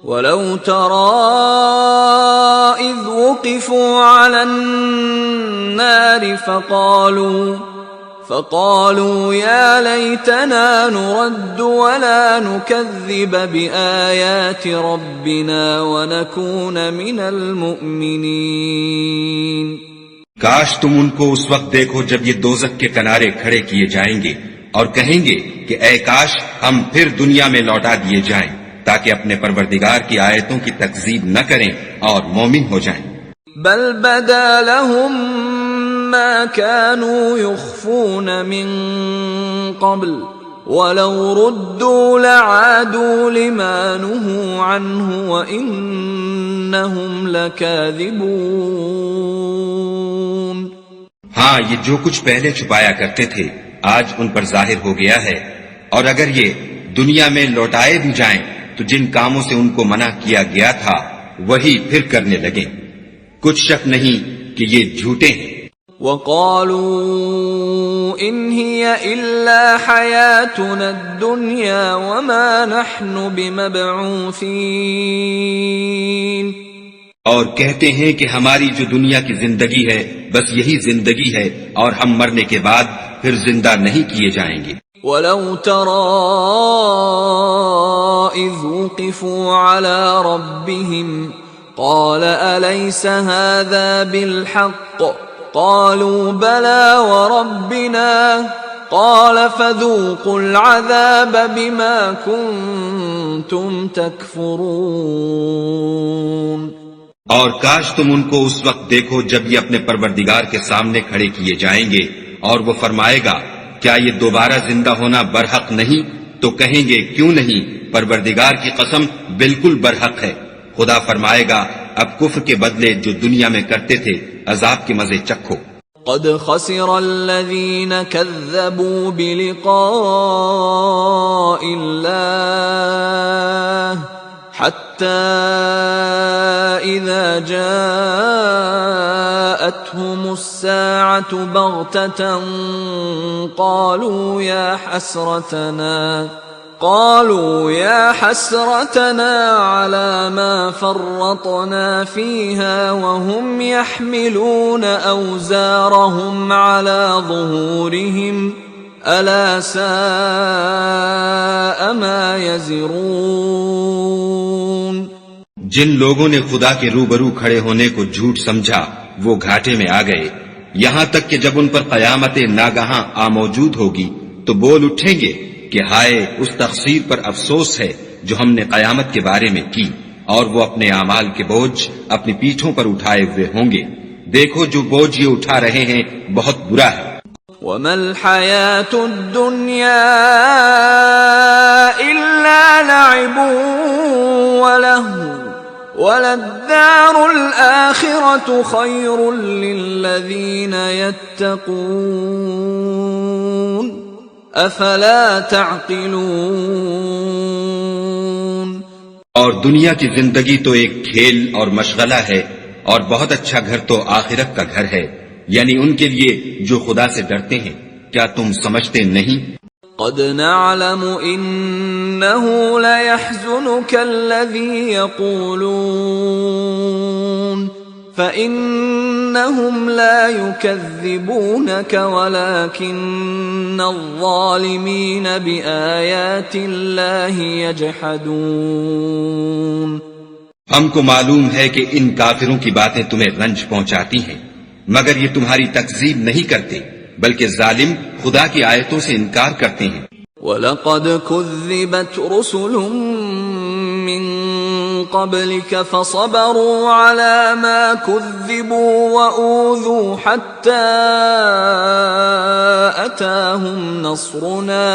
وَلَوْ تَرَىٰ إِذْ وُقِفُوا عَلَى النَّارِ فَقَالُوا يَا لَيْتَنَا نُرَدُّ وَلَا نُكَذِّبَ بِآيَاتِ رَبِّنَا وَنَكُونَ مِنَ الْمُؤْمِنِينَ۔ کاش تم ان کو اس وقت دیکھو جب یہ دوزخ کے کنارے کھڑے کیے جائیں گے اور کہیں گے کہ اے کاش ہم پھر دنیا میں لوٹا دیے جائیں تاکہ اپنے پروردگار کی آیتوں کی تکذیب نہ کریں اور مومن ہو جائیں۔ بل بدا لهم ما كانوا يخفون من قبل ولو ردوا لعادوا لما نهوا عنه وإنهم لكاذبون۔ ہاں، یہ جو کچھ پہلے چھپایا کرتے تھے آج ان پر ظاہر ہو گیا ہے، اور اگر یہ دنیا میں لوٹائے بھی جائیں تو جن کاموں سے ان کو منع کیا گیا تھا وہی پھر کرنے لگیں۔ کچھ شک نہیں کہ یہ جھوٹے ہیں۔ وَقَالُوا إِنْ هِيَ إِلَّا حَيَاتُنَا الدُّنْيَا وَمَا نَحْنُ بِمَبْعُوثِينَ۔ اور کہتے ہیں کہ ہماری جو دنیا کی زندگی ہے بس یہی زندگی ہے اور ہم مرنے کے بعد پھر زندہ نہیں کیے جائیں گے۔ وَلَوْ تَرَىٰ إِذْ وُقِفُوا عَلَىٰ رَبِّهِمْ قَالَ أَلَيْسَ هَٰذَا بِالْحَقِّ قَالُوا بَلَىٰ وَرَبِّنَا قَالَ فَذُوقُوا الْعَذَابَ بِمَا كُنتُمْ تَكْفُرُونَ۔ اور کاش تم ان کو اس وقت دیکھو جب یہ اپنے پروردگار کے سامنے کھڑے کیے جائیں گے اور وہ فرمائے گا کیا یہ دوبارہ زندہ ہونا برحق نہیں؟ تو کہیں گے کیوں نہیں، پروردگار کی قسم بالکل برحق ہے۔ خدا فرمائے گا اب کفر کے بدلے جو دنیا میں کرتے تھے عذاب کے مزے چکھو۔ قد خسر الذين كذبوا بلقاء الله حتى إذا جاءتهم الساعة بغتة قالوا يا حسرتنا على ما فرطنا فيها وهم يحملون أوزارهم على ظهورهم ألا ساء ما يزرون۔ جن لوگوں نے خدا کے روبرو کھڑے ہونے کو جھوٹ سمجھا وہ گھاٹے میں آ گئے، یہاں تک کہ جب ان پر قیامت ناگہاں موجود ہوگی تو بول اٹھیں گے کہ ہائے اس تقصیر پر افسوس ہے جو ہم نے قیامت کے بارے میں کی، اور وہ اپنے اعمال کے بوجھ اپنی پیٹھوں پر اٹھائے ہوئے ہوں گے۔ دیکھو جو بوجھ یہ اٹھا رہے ہیں بہت برا ہے۔ وَمَا الْحَيَاةُ الدُّنْيَا إِلَّا لَعِبٌ وَلَهْوٌ وَلَلدَّارُ الْآخِرَةُ خَيْرٌ لِّلَّذِينَ يَتَّقُونَ افلا تعقلون۔ اور دنیا کی زندگی تو ایک کھیل اور مشغلہ ہے، اور بہت اچھا گھر تو آخرت کا گھر ہے، یعنی ان کے لیے جو خدا سے ڈرتے ہیں۔ کیا تم سمجھتے نہیں؟ قد نعلم انه ليحزنك الذي يقولون فإنهم لا يكذبونك ولكن الظالمين بآيات الله يجحدون۔ ہم کو معلوم ہے کہ ان کافروں کی باتیں تمہیں رنج پہنچاتی ہیں، مگر یہ تمہاری تکذیب نہیں کرتے بلکہ ظالم خدا کی آیتوں سے انکار کرتے ہیں۔ وَلَقَدْ كُذِّبَتْ رُسُلٌ مِّن قَبْلِكَ فَصَبَرُوا عَلَى مَا كُذِّبُوا وَأُوذُوا حَتَّى أَتَاهُمْ نَصْرُنَا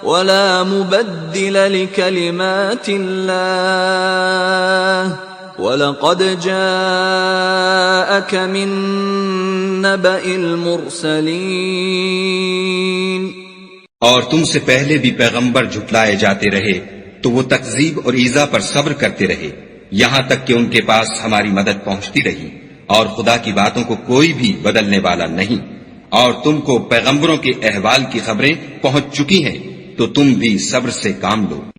وَلَا مُبَدِّلَ لِكَلِمَاتِ اللَّهِ وَلَقَدْ جَاءَكَ مِن نَّبَإِ الْمُرْسَلِينَ۔ اور تم سے پہلے بھی پیغمبر جھٹلائے جاتے رہے تو وہ تکذیب اور ایذا پر صبر کرتے رہے، یہاں تک کہ ان کے پاس ہماری مدد پہنچتی رہی، اور خدا کی باتوں کو کوئی بھی بدلنے والا نہیں۔ اور تم کو پیغمبروں کے احوال کی خبریں پہنچ چکی ہیں تو تم بھی صبر سے کام لو۔